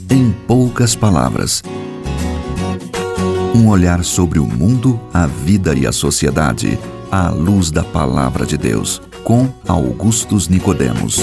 Em poucas palavras. Um olhar sobre o mundo, a vida e a sociedade, à luz da Palavra de Deus, com Augustus Nicodemos.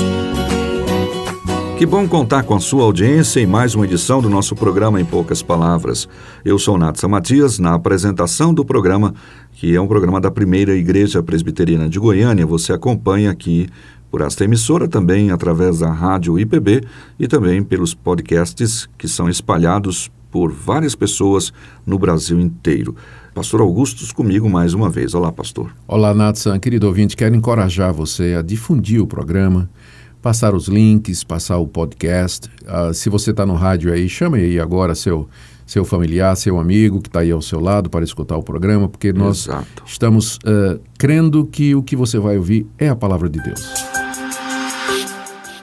Que bom contar com a sua audiência em mais uma edição do nosso programa Em Poucas Palavras. Eu sou Natsa Matias, na apresentação do programa, que é um programa da Primeira Igreja Presbiteriana de Goiânia. Você acompanha aqui por esta emissora, também através da Rádio IPB e também pelos podcasts que são espalhados por várias pessoas no Brasil inteiro. Pastor Augustus comigo mais uma vez. Olá, pastor. Olá, Natsan. Querido ouvinte, quero encorajar você a difundir o programa, passar os links, passar o podcast. Se você está no rádio aí, chame aí agora seu familiar, seu amigo que está aí ao seu lado para escutar o programa, porque nós estamos crendo que o que você vai ouvir é a palavra de Deus.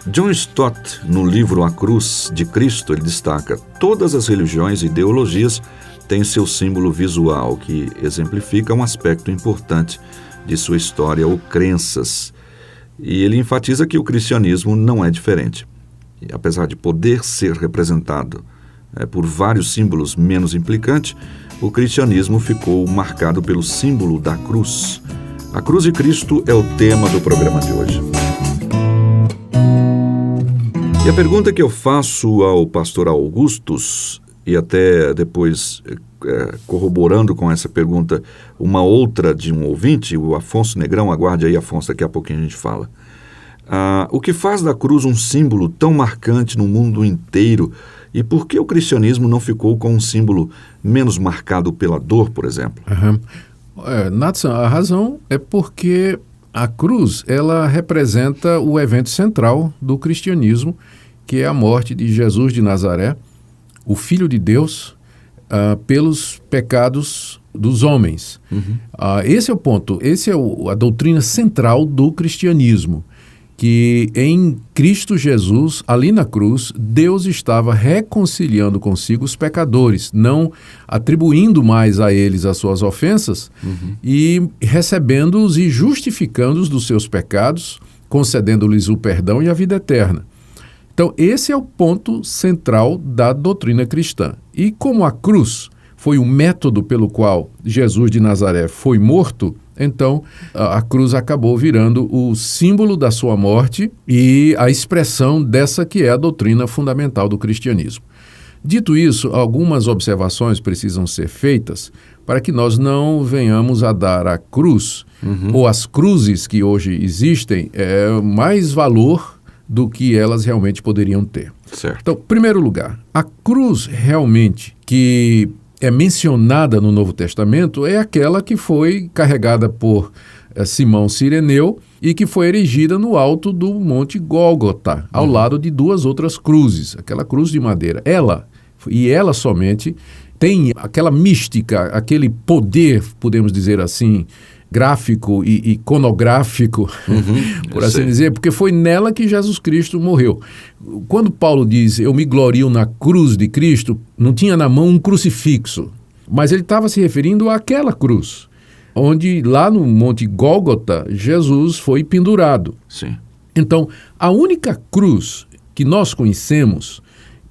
John Stott, no livro A Cruz de Cristo, ele destaca: todas as religiões e ideologias têm seu símbolo visual, que exemplifica um aspecto importante de sua história ou crenças. E ele enfatiza que o cristianismo não é diferente. E, apesar de poder ser representado por vários símbolos menos implicantes, o cristianismo ficou marcado pelo símbolo da cruz. A cruz de Cristo é o tema do programa de hoje. E a pergunta que eu faço ao pastor Augustus, e até depois corroborando com essa pergunta, uma outra de um ouvinte, o Afonso Negrão, aguarde aí, Afonso, daqui a pouquinho a gente fala. O que faz da cruz um símbolo tão marcante no mundo inteiro, e por que o cristianismo não ficou com um símbolo menos marcado pela dor, por exemplo? Natsan, a razão é porque a cruz, ela representa o evento central do cristianismo, que é a morte de Jesus de Nazaré, o Filho de Deus, pelos pecados dos homens. Esse é o ponto, a doutrina central do cristianismo, que em Cristo Jesus, ali na cruz, Deus estava reconciliando consigo os pecadores, não atribuindo mais a eles as suas ofensas e recebendo-os e justificando-os dos seus pecados, concedendo-lhes o perdão e a vida eterna. Então, esse é o ponto central da doutrina cristã. E como a cruz foi o método pelo qual Jesus de Nazaré foi morto, então a cruz acabou virando o símbolo da sua morte e a expressão dessa que é a doutrina fundamental do cristianismo. Dito isso, algumas observações precisam ser feitas para que nós não venhamos a dar à cruz, ou às cruzes que hoje existem, mais valor do que elas realmente poderiam ter. Certo. Então, em primeiro lugar, a cruz realmente que é mencionada no Novo Testamento é aquela que foi carregada por Simão Cireneu e que foi erigida no alto do Monte Gólgota, ao lado de duas outras cruzes, aquela cruz de madeira. Ela somente tem aquela mística, aquele poder, podemos dizer assim, gráfico e iconográfico, por assim dizer, porque foi nela que Jesus Cristo morreu. Quando Paulo diz, eu me glorio na cruz de Cristo, não tinha na mão um crucifixo, mas ele estava se referindo àquela cruz, onde lá no Monte Gólgota, Jesus foi pendurado. Sim. Então, a única cruz que nós conhecemos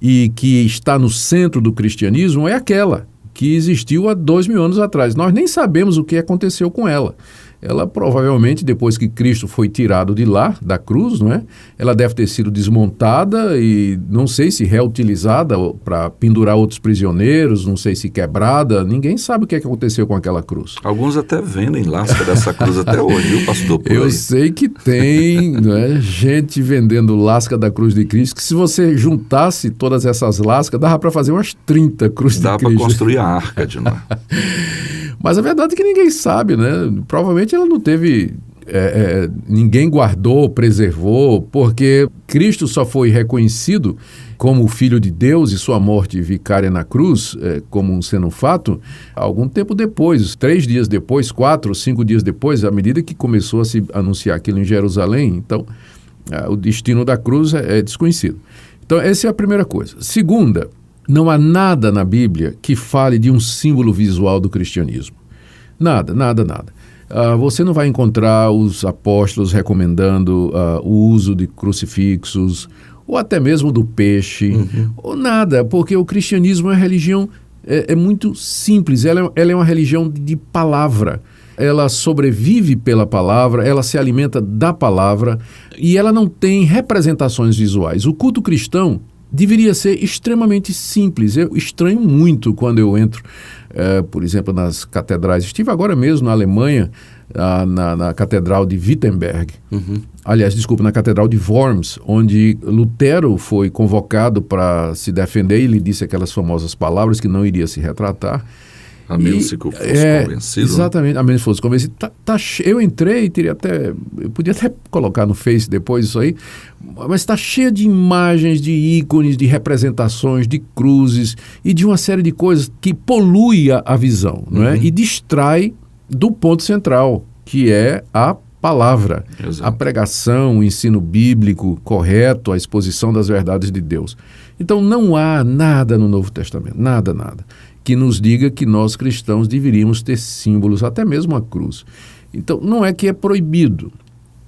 e que está no centro do cristianismo é aquela que existiu há 2000 anos atrás. Nós nem sabemos o que aconteceu com ela. Ela provavelmente, depois que Cristo foi tirado de lá, da cruz, não é? Ela deve ter sido desmontada e não sei se reutilizada para pendurar outros prisioneiros, não sei se quebrada, ninguém sabe o que aconteceu com aquela cruz. Alguns até vendem lasca dessa cruz até hoje, viu, pastor? Eu sei que tem gente vendendo lasca da cruz de Cristo, que se você juntasse todas essas lascas, dava para fazer umas 30 cruzes de Cristo. Dá para construir a arca de Noé. Mas a verdade é que ninguém sabe, né? Provavelmente ela não teve... ninguém guardou, preservou, porque Cristo só foi reconhecido como o Filho de Deus e sua morte vicária na cruz, como sendo um fato, algum tempo depois, 3 dias depois, 4, 5 dias depois, à medida que começou a se anunciar aquilo em Jerusalém. Então, o destino da cruz é desconhecido. Então, essa é a primeira coisa. Segunda, não há nada na Bíblia que fale de um símbolo visual do cristianismo. Nada. Você não vai encontrar os apóstolos recomendando o uso de crucifixos ou até mesmo do peixe, ou nada, porque o cristianismo é uma religião muito simples, ela é uma religião de palavra. Ela sobrevive pela palavra, ela se alimenta da palavra e ela não tem representações visuais. O culto cristão deveria ser extremamente simples. Eu estranho muito quando eu entro, por exemplo, nas catedrais. Estive agora mesmo na Alemanha, na Catedral de Wittenberg. Aliás, desculpa, na Catedral de Worms, onde Lutero foi convocado para se defender e ele disse aquelas famosas palavras que não iria se retratar. A menos que fosse convencido. Exatamente, a menos que fosse convencido. Eu entrei, eu podia até colocar no Face depois isso aí, mas está cheia de imagens, de ícones, de representações, de cruzes e de uma série de coisas que polui a visão, não é? E distrai do ponto central, que é a palavra, a pregação, o ensino bíblico correto, a exposição das verdades de Deus. Então não há nada no Novo Testamento, nada, que nos diga que nós cristãos deveríamos ter símbolos, até mesmo a cruz. Então, não é que é proibido.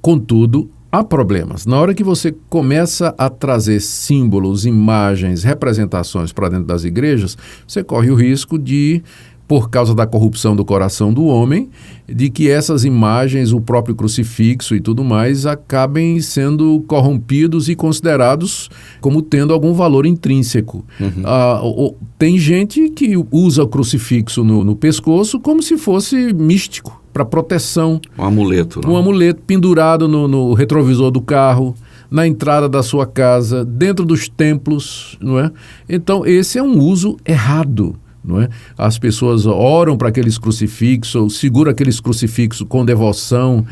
Contudo, há problemas. Na hora que você começa a trazer símbolos, imagens, representações para dentro das igrejas, você corre o risco de, por causa da corrupção do coração do homem, de que essas imagens, o próprio crucifixo e tudo mais, acabem sendo corrompidos e considerados como tendo algum valor intrínseco. Tem gente que usa o crucifixo no pescoço como se fosse místico, para proteção. Um amuleto. Um amuleto pendurado no retrovisor do carro, na entrada da sua casa, dentro dos templos, não é? Então, esse é um uso errado. Não é? As pessoas oram para aqueles crucifixos, ou seguram aqueles crucifixos com devoção,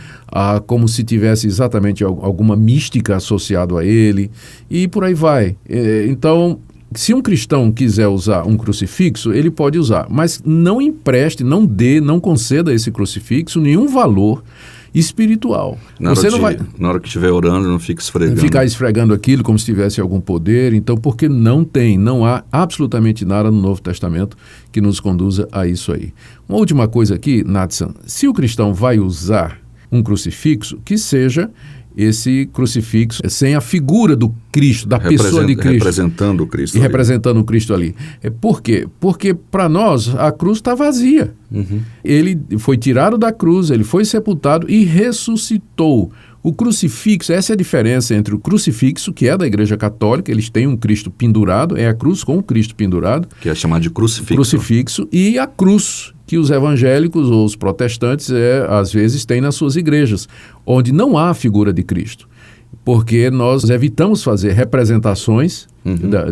como se tivesse exatamente alguma mística associada a ele, e por aí vai. Então, se um cristão quiser usar um crucifixo, ele pode usar, mas não empreste, não conceda a esse crucifixo nenhum valor espiritual. Na hora que estiver orando, não fique esfregando. Ficar esfregando aquilo como se tivesse algum poder. Então, porque não há absolutamente nada no Novo Testamento que nos conduza a isso aí. Uma última coisa aqui, Natsan, se o cristão vai usar um crucifixo, que seja esse crucifixo sem a figura do Cristo, da pessoa de Cristo. Representando o Cristo. E representando o Cristo ali. Por quê? Porque para nós a cruz está vazia. Ele foi tirado da cruz, ele foi sepultado e ressuscitou. O crucifixo, essa é a diferença entre o crucifixo, que é da Igreja Católica, eles têm um Cristo pendurado, é a cruz com o Cristo pendurado. Que é chamado de crucifixo. Crucifixo, e a cruz, que os evangélicos ou os protestantes, às vezes, têm nas suas igrejas, onde não há a figura de Cristo. Porque nós evitamos fazer representações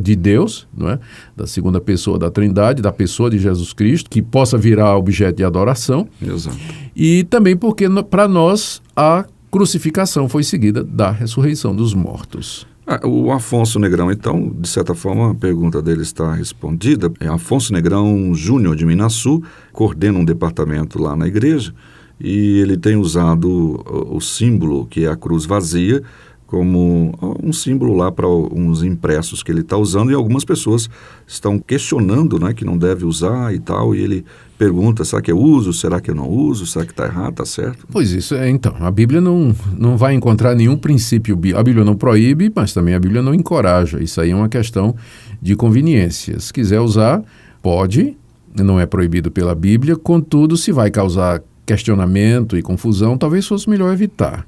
de Deus, não é? Da segunda pessoa da Trindade, da pessoa de Jesus Cristo, que possa virar objeto de adoração. Exato. E também porque, para nós, a crucificação foi seguida da ressurreição dos mortos. O Afonso Negrão, então, de certa forma, a pergunta dele está respondida. Afonso Negrão Júnior, de Minaçu, coordena um departamento lá na igreja e ele tem usado o símbolo, que é a cruz vazia, como um símbolo lá para uns impressos que ele está usando, e algumas pessoas estão questionando, né, que não deve usar e tal, e ele pergunta, será que eu uso, será que eu não uso, será que está errado, está certo? Pois isso, então, a Bíblia não vai encontrar nenhum princípio, a Bíblia não proíbe, mas também a Bíblia não encoraja, isso aí é uma questão de conveniência. Se quiser usar, pode, não é proibido pela Bíblia, contudo, se vai causar questionamento e confusão, talvez fosse melhor evitar.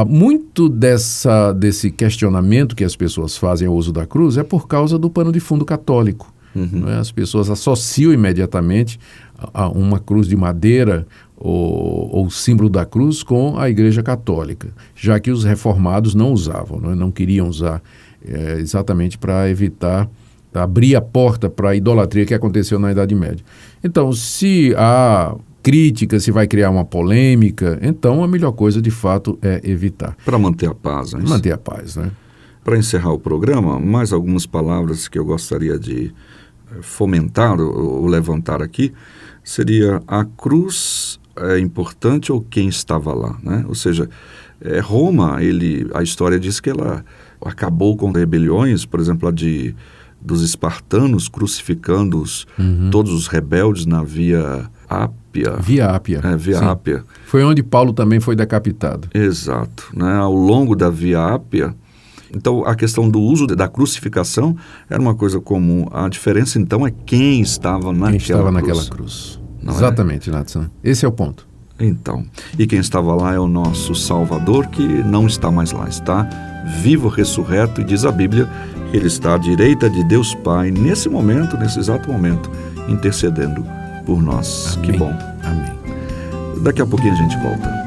Muito desse questionamento que as pessoas fazem ao uso da cruz é por causa do pano de fundo católico. Não é? As pessoas associam imediatamente a uma cruz de madeira ou o símbolo da cruz com a Igreja Católica, já que os reformados não usavam, não queriam usar, exatamente para evitar, abrir a porta para a idolatria que aconteceu na Idade Média. Então, se há crítica, se vai criar uma polêmica, então a melhor coisa de fato é evitar. Para manter a paz, né? Manter a paz, né? Para encerrar o programa, mais algumas palavras que eu gostaria de fomentar ou levantar aqui, seria a cruz é importante ou quem estava lá, né? Ou seja, Roma, a história diz que ela acabou com rebeliões, por exemplo, dos espartanos crucificando todos os rebeldes na Via Ápia. Via Ápia. Via Ápia. Foi onde Paulo também foi decapitado. Exato. Né? Ao longo da Via Ápia, Então, a questão do uso da crucificação era uma coisa comum. A diferença, então, é quem estava naquela cruz. Não Exatamente, Natson. Esse é o ponto. Então, e quem estava lá é o nosso Salvador, que não está mais lá, está vivo, ressurreto, e diz a Bíblia que ele está à direita de Deus Pai, nesse momento, nesse exato momento, intercedendo por nós. Amém. Que bom. Amém. Daqui a pouquinho a gente volta.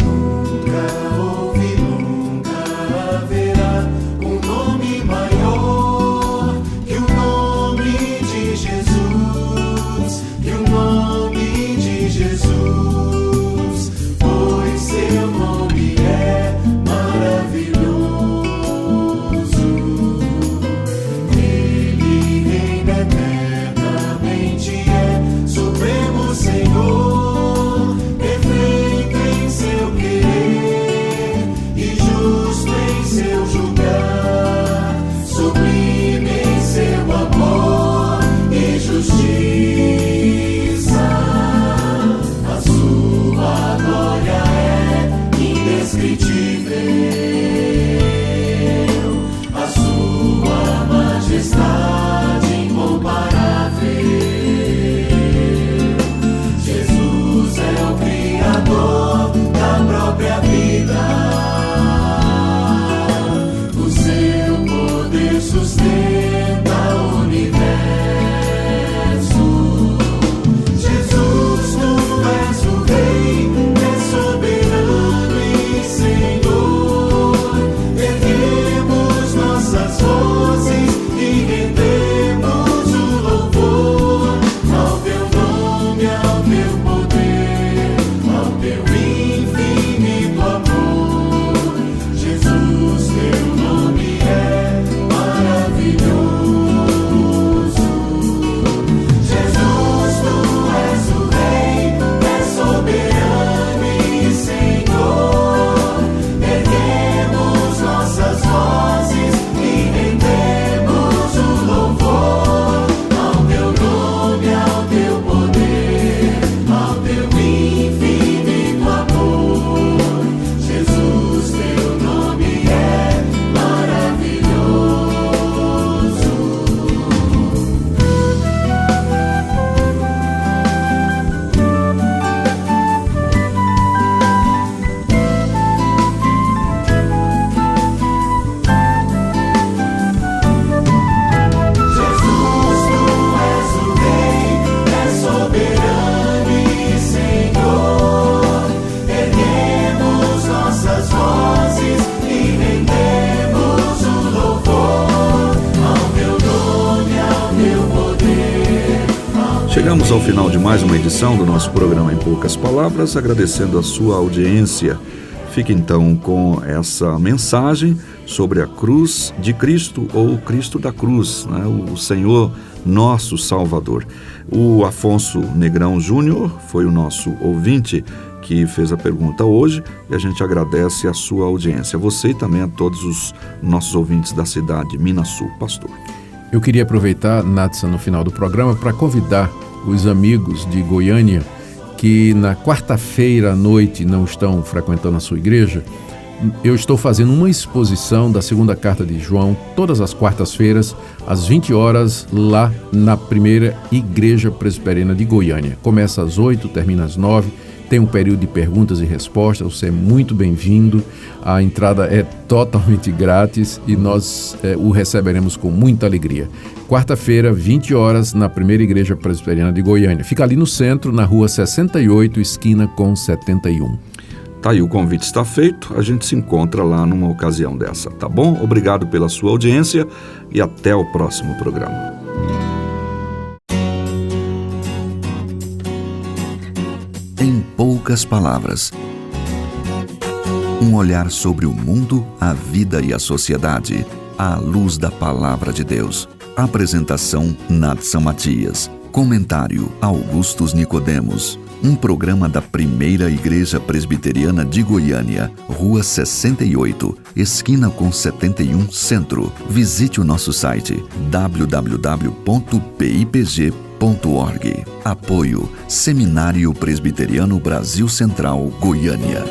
Chegamos ao final de mais uma edição do nosso programa Em Poucas Palavras, agradecendo a sua audiência. Fique então com essa mensagem sobre a cruz de Cristo, ou Cristo da cruz, né? O Senhor nosso Salvador. O Afonso Negrão Júnior foi o nosso ouvinte que fez a pergunta hoje, e a gente agradece a sua audiência. Você e também a todos os nossos ouvintes da cidade de Minas Sul. Pastor. Eu queria aproveitar, Natson, no final do programa, para convidar os amigos de Goiânia que na quarta-feira à noite não estão frequentando a sua igreja. Eu estou fazendo uma exposição da segunda carta de João, todas as quartas-feiras, às 20 horas, lá na primeira Igreja Presbiteriana de Goiânia. Começa às 8, termina às 9. Tem um período de perguntas e respostas, você é muito bem-vindo. A entrada é totalmente grátis e nós o receberemos com muita alegria. Quarta-feira, 20 horas, na primeira Igreja Presbiteriana de Goiânia. Fica ali no centro, na rua 68, esquina com 71. Tá aí, o convite está feito, a gente se encontra lá numa ocasião dessa, tá bom? Obrigado pela sua audiência e até o próximo programa. Em poucas palavras, um olhar sobre o mundo, a vida e a sociedade, à luz da Palavra de Deus. Apresentação, Natson Matias. Comentário, Augustus Nicodemos. Um programa da primeira Igreja Presbiteriana de Goiânia, Rua 68, esquina com 71, Centro. Visite o nosso site www.pipg.org. Apoio Seminário Presbiteriano Brasil Central, Goiânia.